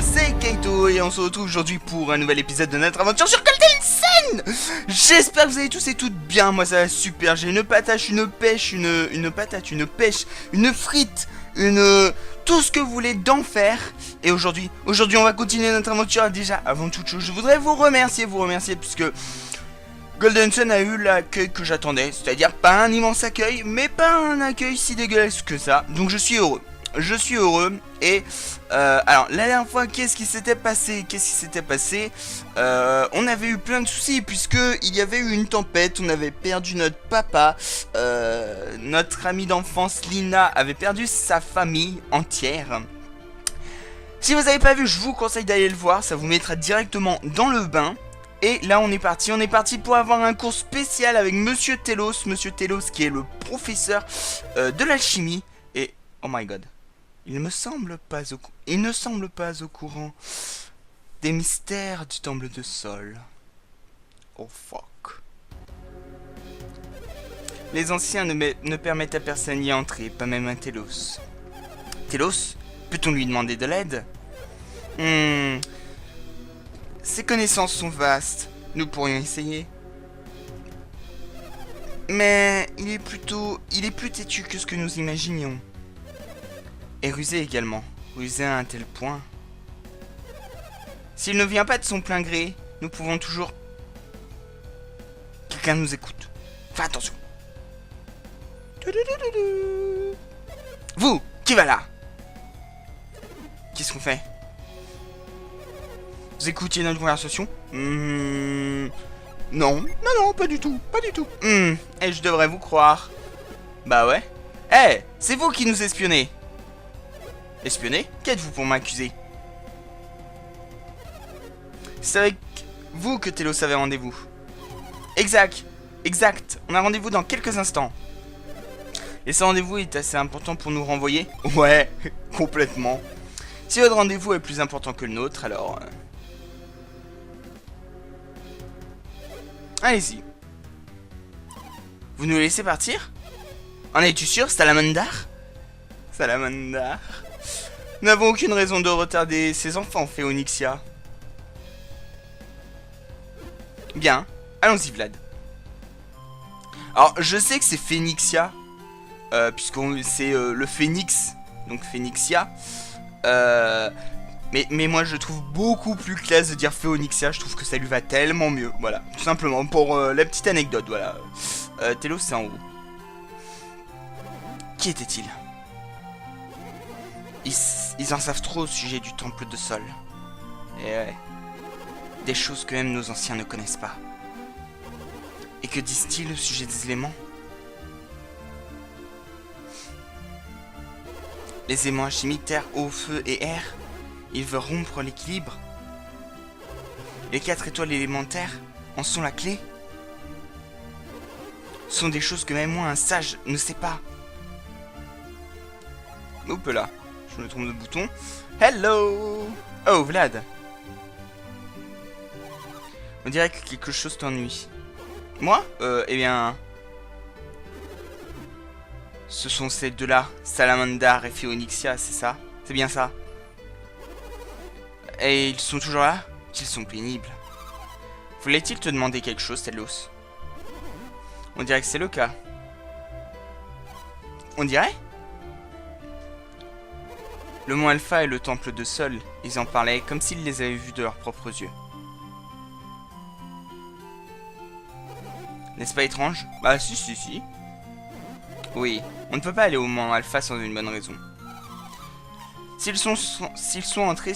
c'est Kaito et on se retrouve aujourd'hui pour un nouvel épisode de notre aventure sur Golden Sun. J'espère que vous allez tous et toutes bien, moi ça va super, j'ai une patate, une pêche, une patate, une pêche, une frite, tout ce que vous voulez d'enfer. Et aujourd'hui on va continuer notre aventure. Déjà, avant toute chose, je voudrais vous remercier puisque Golden Sun a eu l'accueil que j'attendais, c'est-à-dire pas un immense accueil, mais pas un accueil si dégueulasse que ça, donc je suis heureux. Et alors la dernière fois qu'est-ce qui s'était passé, on avait eu plein de soucis puisque il y avait eu une tempête, on avait perdu notre papa, notre amie d'enfance Lina avait perdu sa famille entière. Si vous n'avez pas vu, je vous conseille d'aller le voir, ça vous mettra directement dans le bain. Et là on est parti pour avoir un cours spécial avec Monsieur Telos qui est le professeur de l'alchimie. Et oh my god, il ne semble pas au courant des mystères du temple de Sol. Oh fuck. Les anciens ne permettent à personne d'y entrer, pas même à Telos. Telos, peut-on lui demander de l'aide? Ses connaissances sont vastes, nous pourrions essayer. Mais il est plus têtu que ce que nous imaginions. Et rusé également, rusé à un tel point. S'il ne vient pas de son plein gré, nous pouvons toujours... Quelqu'un nous écoute. Fais attention. Vous, qui va là? Qu'est-ce qu'on fait? Vous écoutiez notre conversation? Non, pas du tout. Et je devrais vous croire. Bah ouais. Eh, c'est vous qui nous espionnez. Espionner? Qu'êtes-vous pour m'accuser? C'est avec vous que Telos avait rendez-vous. Exact. On a rendez-vous dans quelques instants. Et ce rendez-vous est assez important pour nous renvoyer? Ouais, complètement. Si votre rendez-vous est plus important que le nôtre, alors... Allez-y. Vous nous laissez partir? En es-tu sûr, Salamandar? Nous n'avons aucune raison de retarder ces enfants, Phéonixia. Bien, allons-y, Vlad. Alors, je sais que c'est Phénixia, puisque c'est le phénix, donc Phénixia. Mais moi, je trouve beaucoup plus classe de dire Phéonixia, je trouve que ça lui va tellement mieux. Voilà, tout simplement, pour la petite anecdote, voilà. Telos, c'est en haut. Qui était-il? Ils en savent trop au sujet du temple de Sol. Et ouais. Des choses que même nos anciens ne connaissent pas. Et que disent-ils au sujet des éléments? Les éléments alchimiques, terre, eau, feu et air, ils veulent rompre l'équilibre. Les 4 étoiles élémentaires en sont la clé. Ce sont des choses que même moi, un sage, ne sait pas. Hop là. Je me trompe de bouton. Hello! Oh, Vlad. On dirait que quelque chose t'ennuie. Moi? Eh bien... Ce sont ces deux-là, Salamandar et Phéonixia, c'est ça? C'est bien ça? Et ils sont toujours là? Qu'ils sont pénibles. Voulait-il te demander quelque chose, Telos? On dirait que c'est le cas. On dirait? Le mont Alpha et le temple de Sol, ils en parlaient comme s'ils les avaient vus de leurs propres yeux. N'est-ce pas étrange? Bah si. Oui, on ne peut pas aller au mont Alpha sans une bonne raison. S'ils sont entrés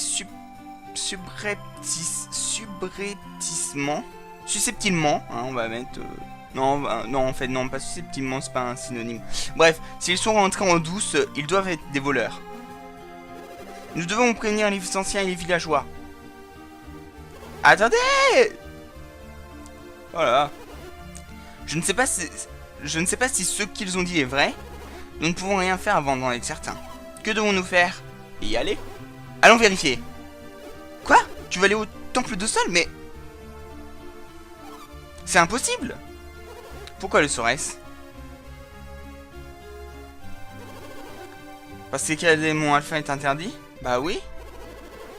susceptilement, hein, on va mettre... non, en fait, non, pas susceptilement, c'est pas un synonyme. Bref, s'ils sont rentrés en douce, ils doivent être des voleurs. Nous devons prévenir les anciens et les villageois. Attendez! Voilà. Je ne sais pas si ce qu'ils ont dit est vrai. Nous ne pouvons rien faire avant d'en être certains. Que devons-nous faire? Y aller? Allons vérifier. Quoi? Tu vas aller au temple de Sol? Mais... c'est impossible! Pourquoi le serait-ce? Parce que le démon alpha est interdit? Bah oui.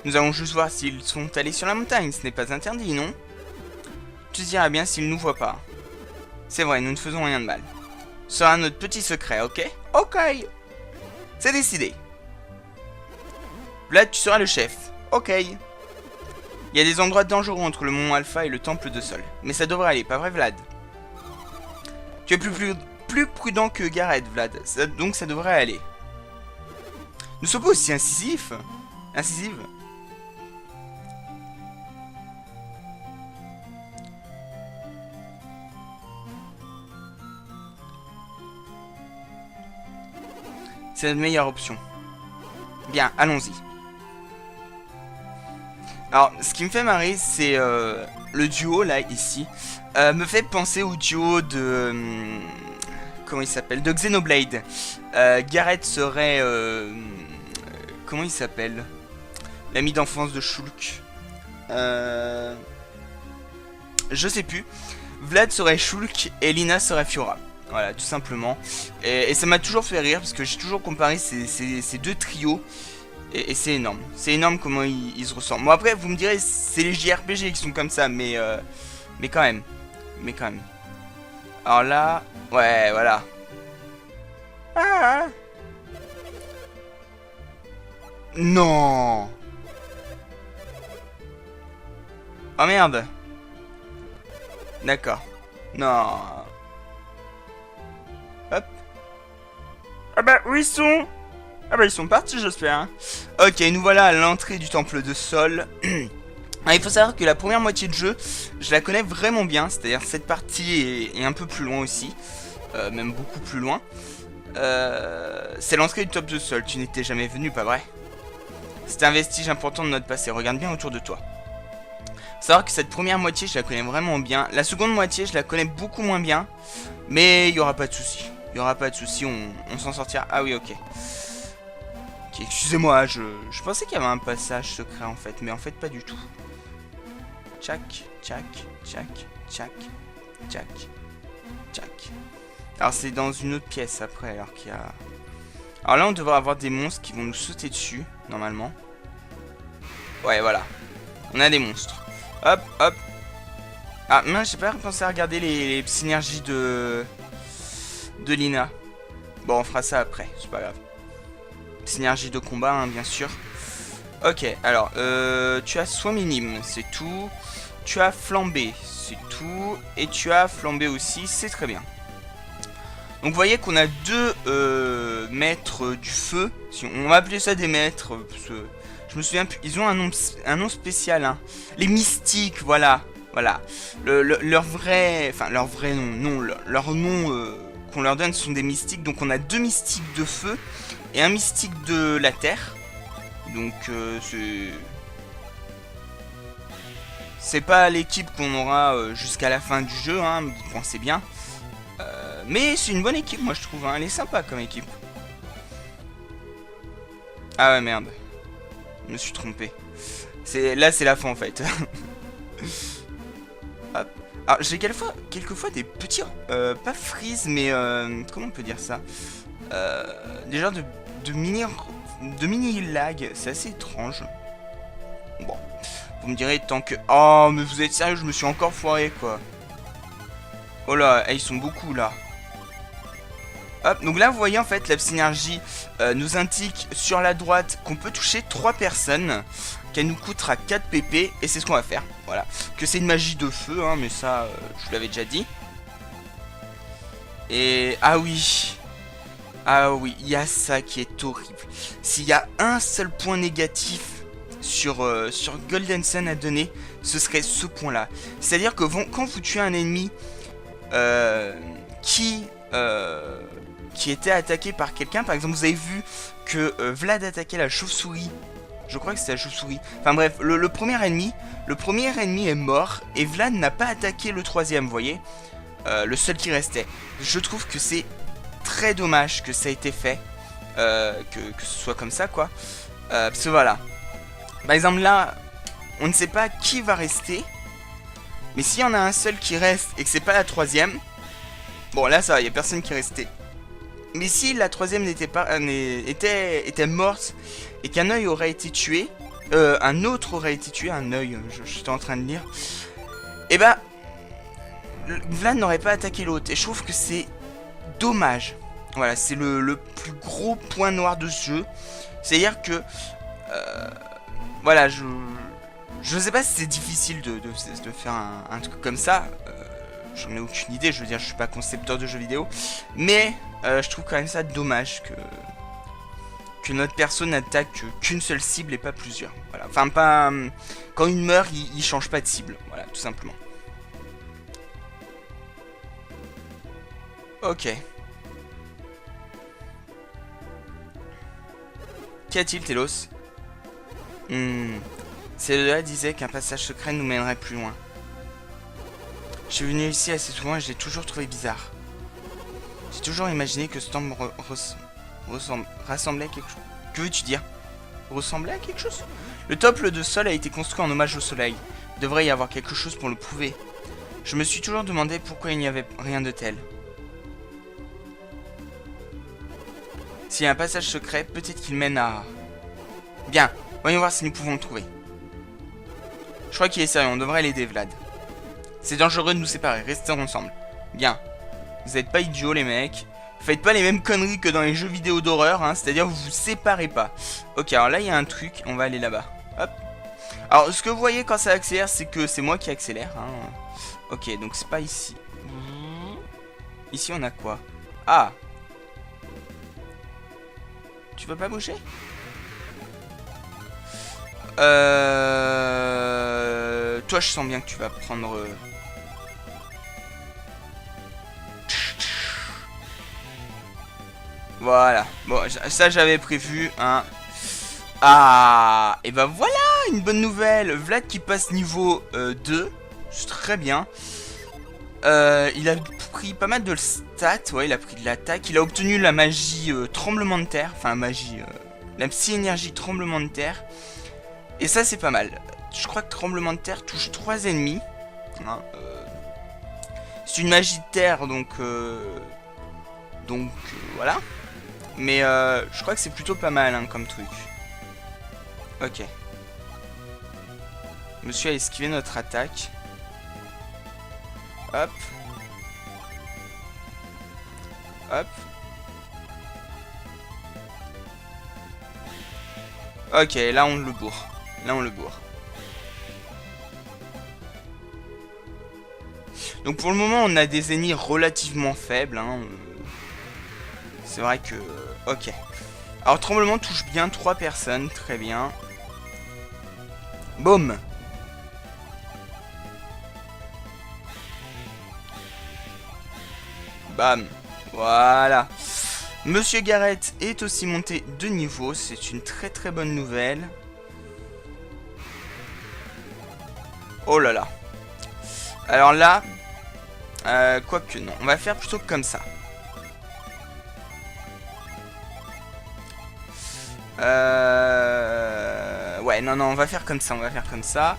Nous allons juste voir s'ils sont allés sur la montagne. Ce n'est pas interdit, non? Tu diras bien s'ils nous voient pas. C'est vrai, nous ne faisons rien de mal. Ce sera notre petit secret, ok? Ok. C'est décidé. Vlad, tu seras le chef. Ok. Il y a des endroits dangereux entre le mont Alpha et le temple de Sol. Mais ça devrait aller, pas vrai Vlad? Tu es plus prudent que Gareth, Vlad. Donc ça devrait aller. Ne sois pas aussi incisif. Incisive. C'est la meilleure option. Bien, allons-y. Alors, ce qui me fait marrer, c'est le duo, là, ici. Me fait penser au duo de... comment il s'appelle? De Xenoblade. Gareth serait... comment il s'appelle? L'ami d'enfance de Shulk. Je sais plus. Vlad serait Shulk et Lina serait Fiora. Voilà, tout simplement. Et ça m'a toujours fait rire parce que j'ai toujours comparé ces deux trios. Et c'est énorme. C'est énorme comment ils se ressemblent. Bon, après, vous me direz, c'est les JRPG qui sont comme ça, mais quand même. Mais quand même. Alors là, ouais, voilà. Ah. Non. Oh merde. D'accord. Non. Hop. Ah bah, où ils sont? Ah bah, ils sont partis, j'espère. Hein. Ok, nous voilà à l'entrée du temple de Sol. Alors, il faut savoir que la première moitié de jeu, je la connais vraiment bien. C'est-à-dire cette partie est un peu plus loin aussi. Même beaucoup plus loin. C'est l'entrée du temple de Sol. Tu n'étais jamais venu, pas vrai? C'est un vestige important de notre passé. Regarde bien autour de toi. Faut savoir que cette première moitié, je la connais vraiment bien. La seconde moitié, je la connais beaucoup moins bien. Mais il n'y aura pas de souci. Il n'y aura pas de souci, on s'en sortira. Ah oui, ok. Ok, excusez-moi, je pensais qu'il y avait un passage secret en fait. Mais en fait, pas du tout. Tchac, tchac, tchac, tchac, tchac, tchac. Alors c'est dans une autre pièce après, alors qu'il y a... Alors là, on devrait avoir des monstres qui vont nous sauter dessus, normalement. Ouais, voilà. On a des monstres. Hop, hop. Ah, mince, j'ai pas pensé à regarder les synergies de Lina. Bon, on fera ça après, c'est pas grave. Synergie de combat, hein, bien sûr. Ok, alors, tu as soin minime, c'est tout. Tu as flambé, c'est tout. Et tu as flambé aussi, c'est très bien. Donc vous voyez qu'on a deux maîtres du feu. On va appeler ça des maîtres. Parce que je me souviens plus. Ils ont un nom spécial. Hein. Les mystiques, voilà. Voilà. Leur vrai. Enfin, leur vrai nom. Non, leur nom qu'on leur donne sont des mystiques. Donc on a deux mystiques de feu et un mystique de la terre. Donc c'est pas l'équipe qu'on aura jusqu'à la fin du jeu, hein, vous pensez bien. Mais c'est une bonne équipe, moi je trouve. Hein. Elle est sympa comme équipe. Ah ouais, merde. Je me suis trompé. Là, c'est la fin en fait. Hop. Alors, j'ai quelquefois des petits... pas freeze, mais... comment on peut dire ça? Des genres de mini lag. C'est assez étrange. Bon. Vous me direz tant que... Oh, mais vous êtes sérieux, je me suis encore foiré, quoi. Oh là, ils sont beaucoup, là. Hop, donc là, vous voyez, en fait, la synergie nous indique sur la droite qu'on peut toucher 3 personnes, qu'elle nous coûtera 4 pp, et c'est ce qu'on va faire, voilà. Que c'est une magie de feu, hein, mais ça, je vous l'avais déjà dit. Et... ah oui, il y a ça qui est horrible. S'il y a un seul point négatif sur Golden Sun à donner, ce serait ce point-là. C'est-à-dire que quand vous tuez un ennemi qui était attaqué par quelqu'un, par exemple, vous avez vu que Vlad attaquait la chauve-souris. Je crois que c'était la chauve-souris. Enfin bref, le premier ennemi est mort et Vlad n'a pas attaqué le troisième, vous voyez, le seul qui restait. Je trouve que c'est très dommage que ça ait été fait, que ce soit comme ça, quoi. Parce que voilà. Par exemple là, on ne sait pas qui va rester. Mais s'il y en a un seul qui reste et que c'est pas la troisième, bon là ça va, il n'y a personne qui est resté. Mais si la troisième n'était pas était morte et qu'un œil aurait été tué, un autre aurait été tué, un œil, j'étais en train de lire. Et bah, Vlad n'aurait pas attaqué l'autre. Et je trouve que c'est dommage. Voilà, c'est le plus gros point noir de ce jeu. C'est-à-dire que... voilà, je sais pas si c'est difficile de faire un truc comme ça. J'en ai aucune idée, je veux dire, je suis pas concepteur de jeux vidéo. Mais je trouve quand même ça dommage que notre perso n'attaque qu'une seule cible et pas plusieurs. Voilà, enfin pas... quand il meurt, il change pas de cible. Voilà, tout simplement. Ok. Qu'y a-t-il, Telos? Celle-là disait qu'un passage secret nous mènerait plus loin. Je suis venu ici assez souvent et je l'ai toujours trouvé bizarre. J'ai toujours imaginé que ce temple rassemblait à quelque chose. Que veux-tu dire? Ressemblait à quelque chose? Le temple de sol a été construit en hommage au soleil. Il devrait y avoir quelque chose pour le prouver. Je me suis toujours demandé pourquoi il n'y avait rien de tel. S'il y a un passage secret, peut-être qu'il mène à... Bien, voyons voir si nous pouvons le trouver. Je crois qu'il est sérieux, on devrait l'aider, Vlad. C'est dangereux de nous séparer, restons ensemble. Bien. Vous n'êtes pas idiots, les mecs. Faites pas les mêmes conneries que dans les jeux vidéo d'horreur, hein, c'est-à-dire vous vous séparez pas. Ok, alors là, il y a un truc, on va aller là-bas. Hop. Alors, ce que vous voyez quand ça accélère, c'est que c'est moi qui accélère. Hein. Ok, donc c'est pas ici. Ici, on a quoi? Ah. Tu veux pas bouger? Toi, je sens bien que tu vas prendre... Voilà. Bon, ça, j'avais prévu, hein. Ah. Et bah voilà, une bonne nouvelle. Vlad qui passe niveau 2. C'est très bien. Il a pris pas mal de stats. Ouais, il a pris de l'attaque. Il a obtenu la magie tremblement de terre. Enfin, magie... la psy-énergie tremblement de terre. Et ça, c'est pas mal. Je crois que tremblement de terre touche 3 ennemis. Hein, c'est une magie de terre, donc... voilà. Mais je crois que c'est plutôt pas mal, hein, comme truc. Ok. Monsieur a esquivé notre attaque. Hop. Hop. Ok, là on le bourre. Là on le bourre. Donc pour le moment on a des ennemis relativement faibles. Hein. C'est vrai que... Ok. Alors tremblement touche bien 3 personnes. Très bien. Boum. Bam. Voilà. Monsieur Garrett est aussi monté de niveau. C'est une très très bonne nouvelle. Oh là là. Alors là... quoique non. On va faire plutôt comme ça. Ouais, non, on va faire comme ça. On va faire comme ça.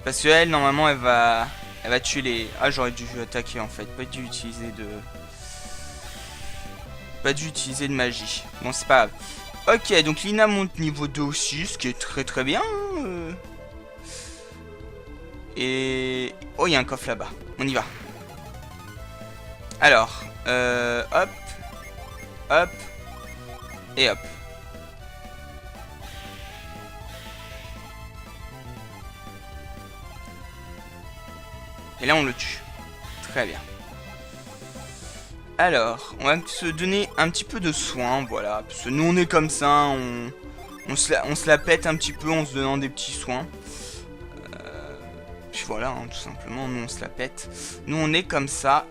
Parce que elle, normalement, elle va tuer les... Ah, j'aurais dû attaquer, en fait. Pas dû utiliser de... Pas dû utiliser de magie. Bon, c'est pas grave. Ok, donc Lina monte niveau 2 aussi, ce qui est très très bien. Et... Oh, il y a un coffre là-bas. On y va. Alors, hop. Hop. Et hop. Et là, on le tue. Très bien. Alors, on va se donner un petit peu de soin, voilà. Parce que nous, on est comme ça, on se la pète un petit peu en se donnant des petits soins. Puis voilà, hein, tout simplement, nous, on se la pète. Nous, on est comme ça.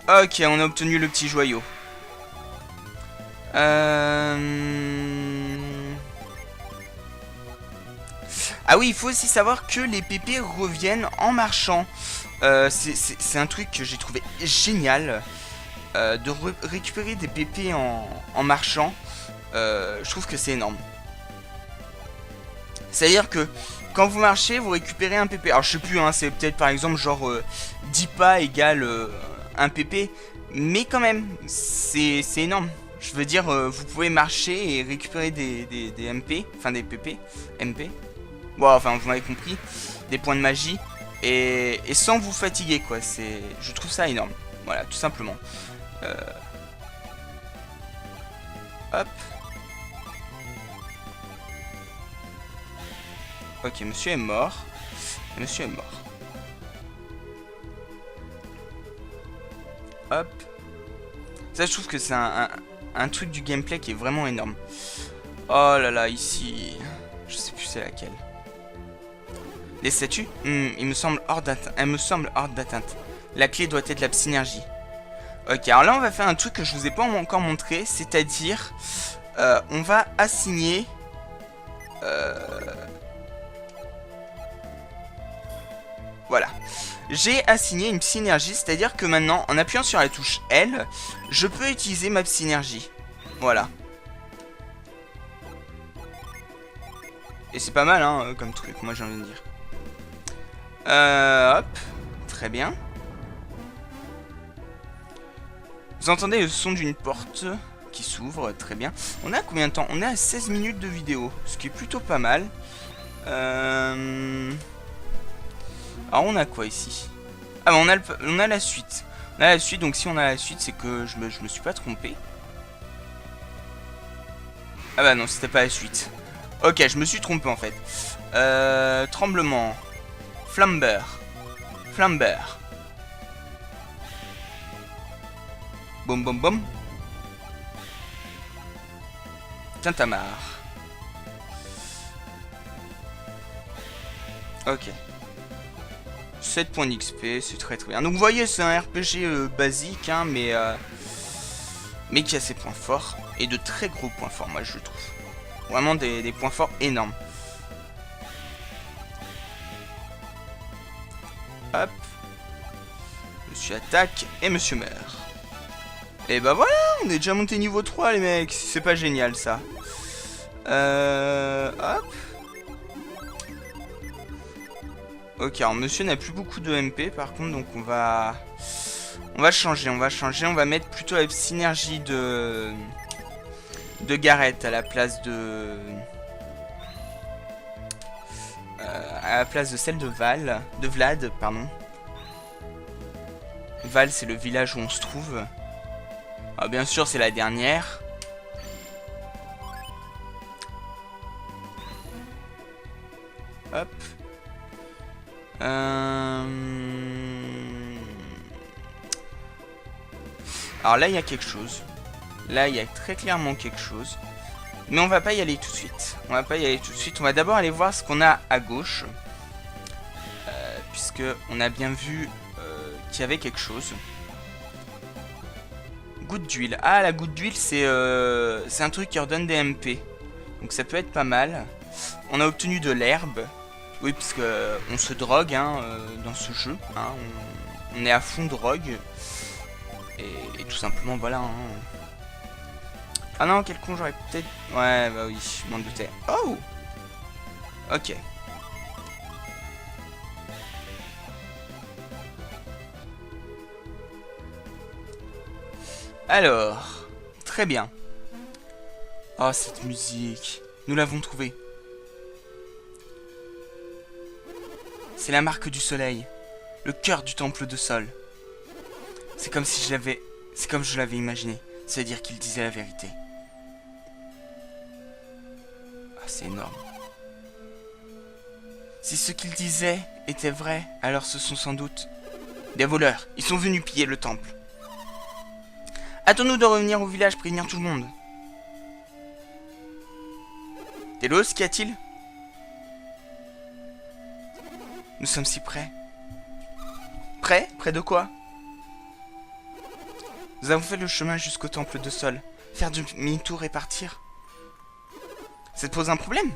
Ok, on a obtenu le petit joyau. Ah oui, il faut aussi savoir que les PP reviennent en marchant. C'est un truc que j'ai trouvé génial. De récupérer des PP en marchant. Je trouve que c'est énorme. C'est-à-dire que quand vous marchez, vous récupérez un PP. Alors je sais plus, hein, c'est peut-être par exemple genre 10 pas égale 1 PP. Mais quand même, c'est énorme. Je veux dire, vous pouvez marcher et récupérer des MP, enfin des PP, MP. Bon, enfin, vous m'avez compris, des points de magie, et sans vous fatiguer, quoi. Je trouve ça énorme. Voilà, tout simplement. Hop. Ok, monsieur est mort. Monsieur est mort. Hop. Ça, je trouve que c'est un truc du gameplay qui est vraiment énorme. Oh là là, ici... Je sais plus c'est laquelle. Les statues il me semble hors d'atteinte. Elle me semble hors d'atteinte. La clé doit être la synergie. Ok, alors là, on va faire un truc que je vous ai pas encore montré. C'est-à-dire... on va assigner... Voilà. J'ai assigné une synergie, c'est-à-dire que maintenant, en appuyant sur la touche L, je peux utiliser ma synergie. Voilà. Et c'est pas mal, hein, comme truc, moi j'ai envie de dire. Hop. Très bien. Vous entendez le son d'une porte qui s'ouvre, très bien. On a combien de temps? On est à 16 minutes de vidéo, ce qui est plutôt pas mal. Alors on a quoi ici? Ah bah on a la suite. On a la suite, donc si on a la suite, c'est que je me suis pas trompé. Ah bah non, c'était pas la suite. Ok, je me suis trompé en fait. Tremblement. Flamber. Flamber. Boum boum boum. Tintamarre. Ok. 7 points d'XP, c'est très très bien. Donc vous voyez, c'est un RPG basique, hein, mais qui a ses points forts. Et de très gros points forts, moi je trouve. Vraiment des points forts énormes. Hop. Monsieur attaque et monsieur meurt. Et bah voilà, on est déjà monté niveau 3 les mecs. C'est pas génial ça. Hop. Ok, alors monsieur n'a plus beaucoup de MP par contre, donc on va changer, on va mettre plutôt la synergie de Gareth à la place de celle de Vlad, pardon. Val, c'est le village où on se trouve. Alors, bien sûr, c'est la dernière. Hop. Alors là, il y a quelque chose. Là, il y a très clairement quelque chose. Mais on va pas y aller tout de suite. On va pas y aller tout de suite. On va d'abord aller voir ce qu'on a à gauche. Puisque on a bien vu qu'il y avait quelque chose. Goutte d'huile. Ah, la goutte d'huile, c'est un truc qui redonne des MP. Donc ça peut être pas mal. On a obtenu de l'herbe. Oui, parce que on se drogue hein, dans ce jeu. Hein, on est à fond drogue. Et tout simplement, voilà. Hein. Ah non, quel con, j'aurais peut-être... Ouais, bah oui, je m'en doutais. Oh! Ok. Alors, très bien. Oh, cette musique. Nous l'avons trouvée. C'est la marque du soleil. Le cœur du temple de Sol. C'est comme si je l'avais... C'est comme je l'avais imaginé. C'est-à-dire qu'il disait la vérité. Ah, c'est énorme. Si ce qu'il disait était vrai, alors ce sont sans doute des voleurs. Ils sont venus piller le temple. Hâtons-nous de revenir au village, prévenir tout le monde. Delos, qu'y a-t-il? Nous sommes si près. Près? Près de quoi? Nous avons fait le chemin jusqu'au temple de Sol. Faire demi-tour et partir. Ça te pose un problème?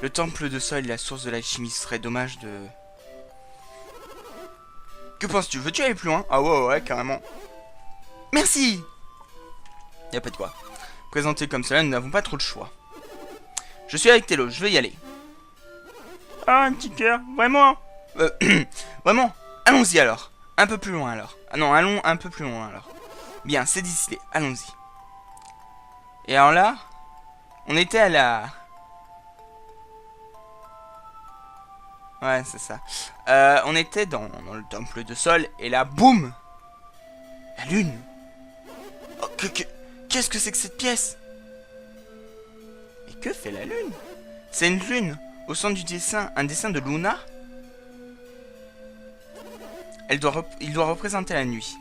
Le temple de Sol est la source de l'alchimie. Ce serait dommage de... Que penses-tu? Veux-tu aller plus loin? Ah ouais, carrément. Merci! Y'a pas de quoi. Présenté comme cela, nous n'avons pas trop le choix. Je suis avec Télo, je vais y aller. Ah, un petit cœur, vraiment? Vraiment? Allons-y alors. Un peu plus loin alors. Ah non, allons un peu plus loin alors. Bien, c'est décidé. Allons-y. Et alors là, on était à la... Ouais, c'est ça. On était dans le temple de Sol, et là, boum! La lune! Oh, qu'est-ce que c'est que cette pièce? Mais que fait la lune? C'est une lune, au centre du dessin, un dessin de Luna? Il doit représenter la nuit.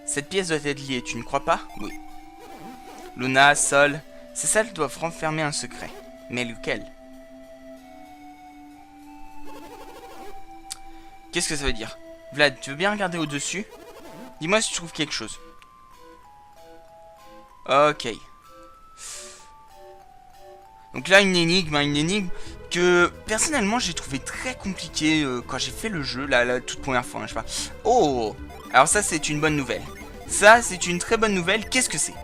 Cette pièce doit être liée, tu ne crois pas? Oui. Luna, Sol, ces salles doivent renfermer un secret. Mais lequel? Qu'est-ce que ça veut dire? Vlad, tu veux bien regarder au-dessus? Dis-moi si tu trouves quelque chose. Ok. Donc là, une énigme que personnellement j'ai trouvé très compliquée quand j'ai fait le jeu, la toute première fois, hein, je sais pas. Oh! Alors ça, c'est une bonne nouvelle. Ça, c'est une très bonne nouvelle. Qu'est-ce que c'est?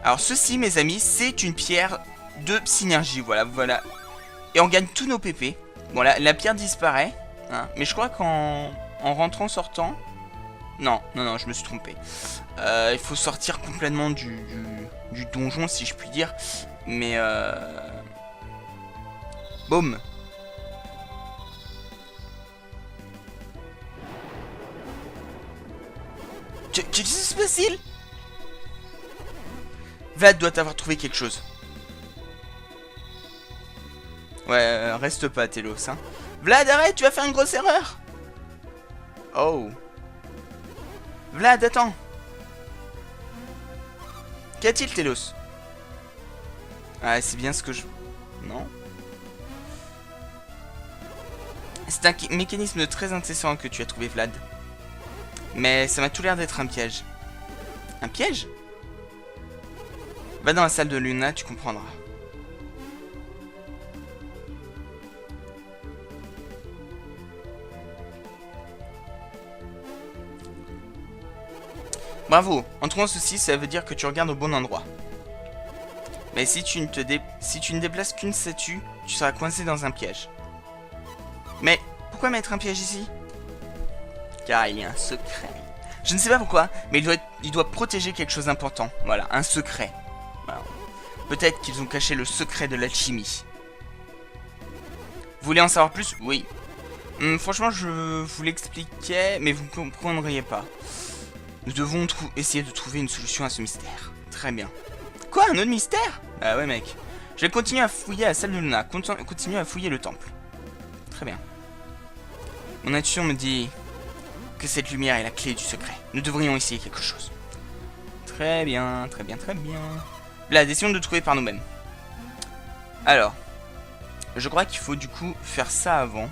Alors ceci, mes amis, c'est une pierre de synergie. Voilà, voilà. Et on gagne tous nos PP. Bon, la pierre disparaît. Hein, mais je crois qu'en rentrant, sortant... Non, je me suis trompé. Il faut sortir complètement du donjon, si je puis dire. Mais boum. Qu'est-ce qui se passe-t-il? Vlad doit avoir trouvé quelque chose. Ouais, reste pas, Telos, hein. Vlad, arrête, tu vas faire une grosse erreur. Oh. Vlad, attends. Qu'y a-t-il, Telos? Ah, c'est bien ce que je... Non. C'est un mécanisme très intéressant que tu as trouvé, Vlad. Mais ça m'a tout l'air d'être un piège. Un piège? Va dans la salle de Luna, tu comprendras. Bravo, en trouvant ceci, ça veut dire que tu regardes au bon endroit. Mais si tu ne déplaces qu'une statue, tu seras coincé dans un piège. Mais pourquoi mettre un piège ici? Car il y a un secret. Je ne sais pas pourquoi, mais il doit protéger quelque chose d'important. Voilà, un secret. Voilà. Peut-être qu'ils ont caché le secret de l'alchimie. Vous voulez en savoir plus? Oui. Franchement, je vous l'expliquais, mais vous ne comprendriez pas. Nous devons essayer de trouver une solution à ce mystère. Très bien. Quoi, un autre mystère? Bah ouais, mec. Je vais continuer à fouiller la salle de Luna. Continuer à fouiller le temple. Très bien. Mon intuition me dit que cette lumière est la clé du secret. Nous devrions essayer quelque chose. Très bien, très bien, très bien. Là, essayons de trouver par nous-mêmes. Alors, je crois qu'il faut du coup faire ça avant.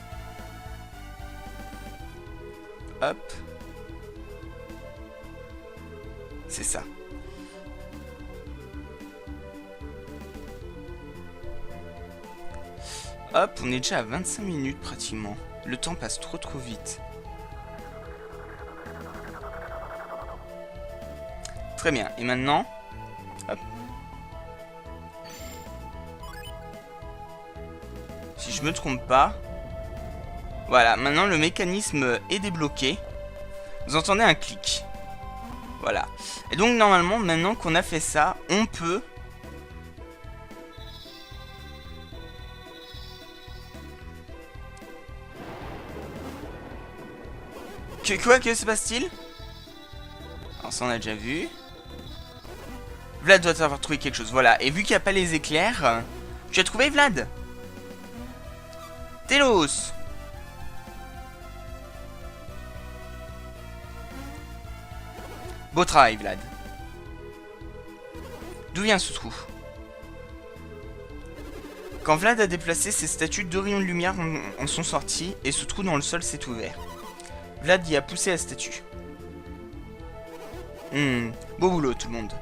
Hop. C'est ça. Hop, on est déjà à 25 minutes pratiquement. Le temps passe trop vite. Très bien, et maintenant... Hop. Si je me trompe pas... Voilà, maintenant le mécanisme est débloqué. Vous entendez un clic. Voilà. Et donc normalement, maintenant qu'on a fait ça, on peut... Que se passe-t-il? Alors ça on a déjà vu. Vlad doit avoir trouvé quelque chose, voilà. Et vu qu'il n'y a pas les éclairs... Tu as trouvé, Vlad? Telos! Beau travail, Vlad. D'où vient ce trou? Quand Vlad a déplacé ses statues, 2 rayons de lumière en sont sortis et ce trou dans le sol s'est ouvert. Vlad y a poussé la statue. Beau boulot tout le monde.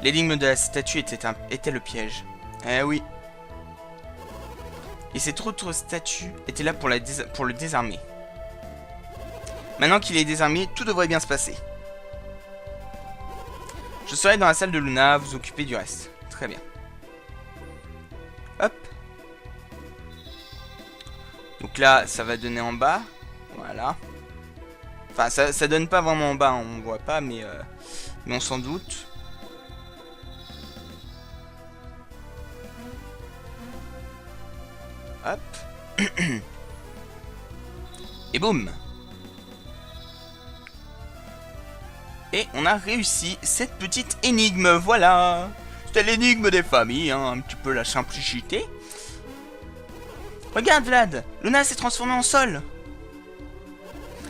L'énigme de la statue était le piège. Eh oui. Et cette autre statue était là pour le désarmer. Maintenant qu'il est désarmé, tout devrait bien se passer. Je serai dans la salle de Luna, vous occupez du reste. Très bien. Hop. Donc Donc là, ça va donner en bas. Voilà. Enfin, ça donne pas vraiment en bas, hein, on voit pas, mais on s'en doute. Hop. Et boum. Et on a réussi cette petite énigme, voilà. C'était l'énigme des familles, hein, un petit peu la simplicité. Regarde Vlad, Luna s'est transformée en sol.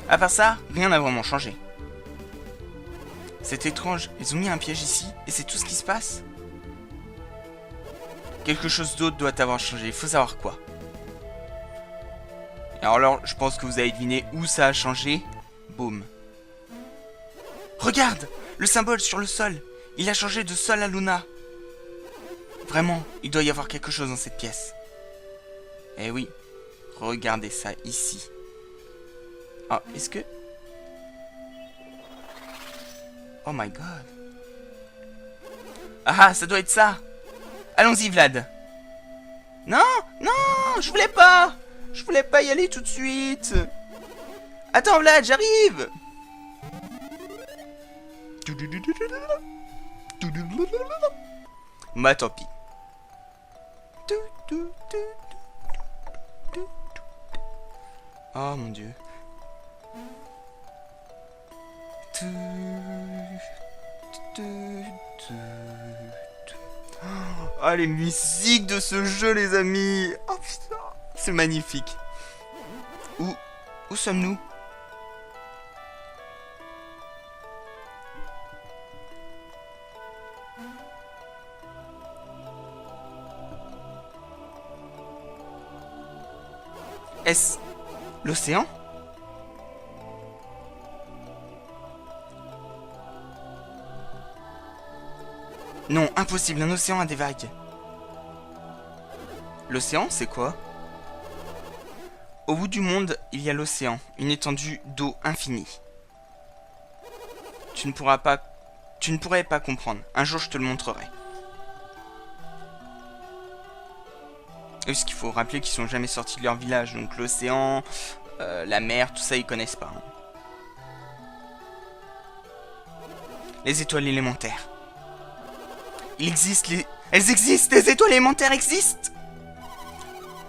À part ça, rien n'a vraiment changé. C'est étrange, ils ont mis un piège ici, et c'est tout ce qui se passe. Quelque chose d'autre doit avoir changé, il faut savoir quoi. Alors, je pense que vous avez deviné où ça a changé. Boum. Regarde, le symbole sur le sol. Il a changé de sol à Luna. Vraiment, il doit y avoir quelque chose dans cette pièce. Eh oui, regardez ça ici. Oh, est-ce que... Oh my god. Ah, ça doit être ça. Allons-y, Vlad. Non, non, je voulais pas. Je voulais pas y aller tout de suite. Attends, Vlad, j'arrive. Bah, tant pis. Oh mon dieu. Oh, les musiques de ce jeu, les amis. Oh putain, c'est magnifique. Où sommes-nous? Est-ce l'océan? Non, impossible, un océan a des vagues. L'océan, c'est quoi? Au bout du monde, il y a l'océan, une étendue d'eau infinie. Tu ne pourrais pas comprendre. Un jour, je te le montrerai. Parce qu'il faut rappeler qu'ils sont jamais sortis de leur village, donc l'océan, la mer, tout ça, ils connaissent pas. Hein. Les étoiles élémentaires. Il existe Elles existent, les étoiles élémentaires existent.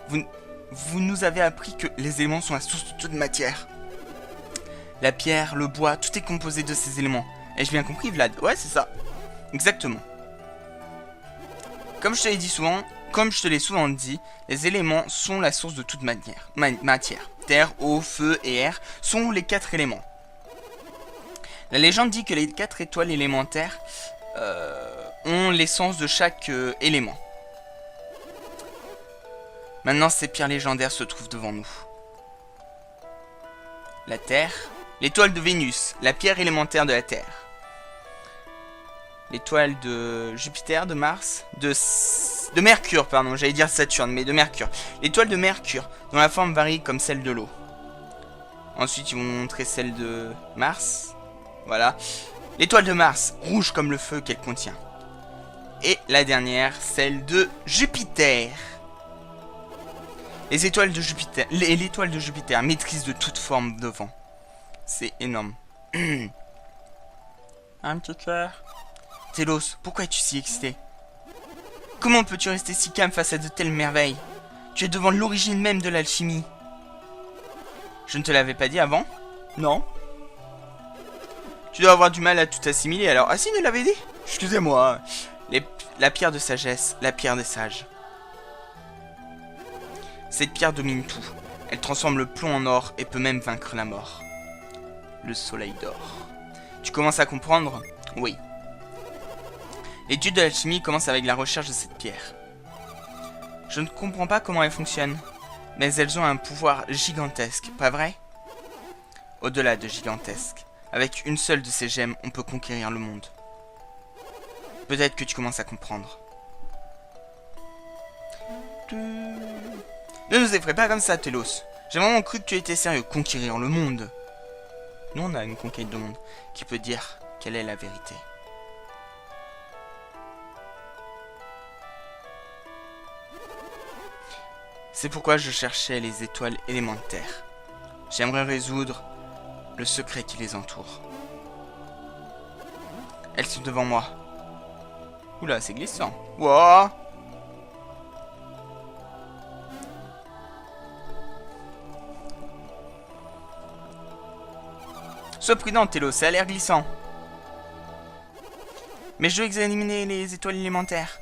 Vous nous avez appris que les éléments sont la source de toute matière. La pierre, le bois, tout est composé de ces éléments. Ai-je bien compris, Vlad? Ouais, c'est ça. Exactement. Comme je te l'ai souvent dit, les éléments sont la source de toute matière. Terre, eau, feu et air sont les 4 éléments. La légende dit que les 4 étoiles élémentaires ont l'essence de chaque élément. Maintenant, ces pierres légendaires se trouvent devant nous. La Terre, l'étoile de Vénus, la pierre élémentaire de la Terre. L'étoile de Jupiter, de Mars, de Mercure, pardon, j'allais dire Saturne, mais de Mercure. L'étoile de Mercure, dont la forme varie comme celle de l'eau. Ensuite, ils vont montrer celle de Mars. Voilà. L'étoile de Mars, rouge comme le feu qu'elle contient. Et la dernière, celle de Jupiter. L'étoile de Jupiter maîtrise de toute forme de vent. C'est énorme. Un petit cœur. Telos, pourquoi es-tu si excité? Comment peux-tu rester si calme face à de telles merveilles? Tu es devant l'origine même de l'alchimie. Je ne te l'avais pas dit avant? Non. Tu dois avoir du mal à tout assimiler alors. Ah si, il me l'avait dit. Excusez-moi. La pierre de sagesse, la pierre des sages. Cette pierre domine tout. Elle transforme le plomb en or et peut même vaincre la mort. Le soleil d'or. Tu commences à comprendre? Oui. L'étude de l'alchimie commence avec la recherche de cette pierre. Je ne comprends pas comment elle fonctionne, mais elles ont un pouvoir gigantesque, pas vrai? Au-delà de gigantesque, avec une seule de ces gemmes, on peut conquérir le monde. Peut-être que tu commences à comprendre. Ne nous effraie pas comme ça, Telos. J'ai vraiment cru que tu étais sérieux. Conquérir le monde. Nous, on a une conquête de monde qui peut dire quelle est la vérité. C'est pourquoi je cherchais les étoiles élémentaires. J'aimerais résoudre le secret qui les entoure. Elles sont devant moi. Oula, c'est glissant. Wow. Sois prudent, Télo, ça a l'air glissant. Mais je dois examiner les étoiles élémentaires.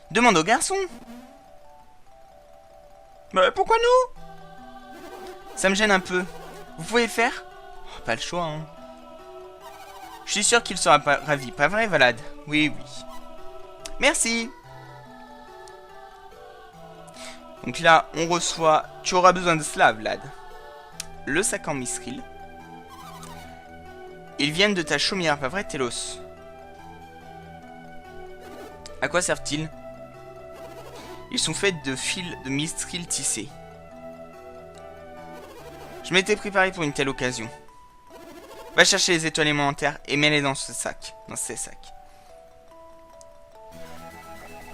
Demande au garçon. Bah, pourquoi nous? Ça me gêne un peu. Vous pouvez le faire? Oh, pas le choix, hein. Je suis sûr qu'il sera ravi, pas vrai, Valade? Oui, oui. Merci. Donc là, on reçoit... Tu auras besoin de cela, Vlad. Le sac en mithril. Ils viennent de ta chaumière, pas vrai, Télos? À quoi servent-ils? Ils sont faits de fils de mithril tissés. Je m'étais préparé pour une telle occasion. Va chercher les étoiles élémentaires et mets-les dans ce sac. Dans ces sacs.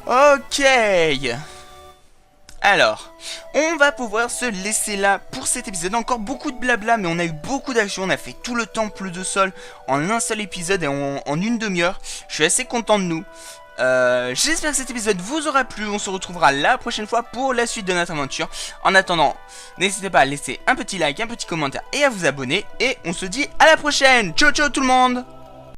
Ok. Alors, on va pouvoir se laisser là pour cet épisode. Encore beaucoup de blabla, mais on a eu beaucoup d'action. On a fait tout le temple de sol en un seul épisode et en une demi-heure. Je suis assez content de nous. J'espère que cet épisode vous aura plu. On se retrouvera la prochaine fois pour la suite de notre aventure. En attendant, n'hésitez pas à laisser un petit like, un petit commentaire et à vous abonner. Et on se dit à la prochaine. Ciao ciao tout le monde.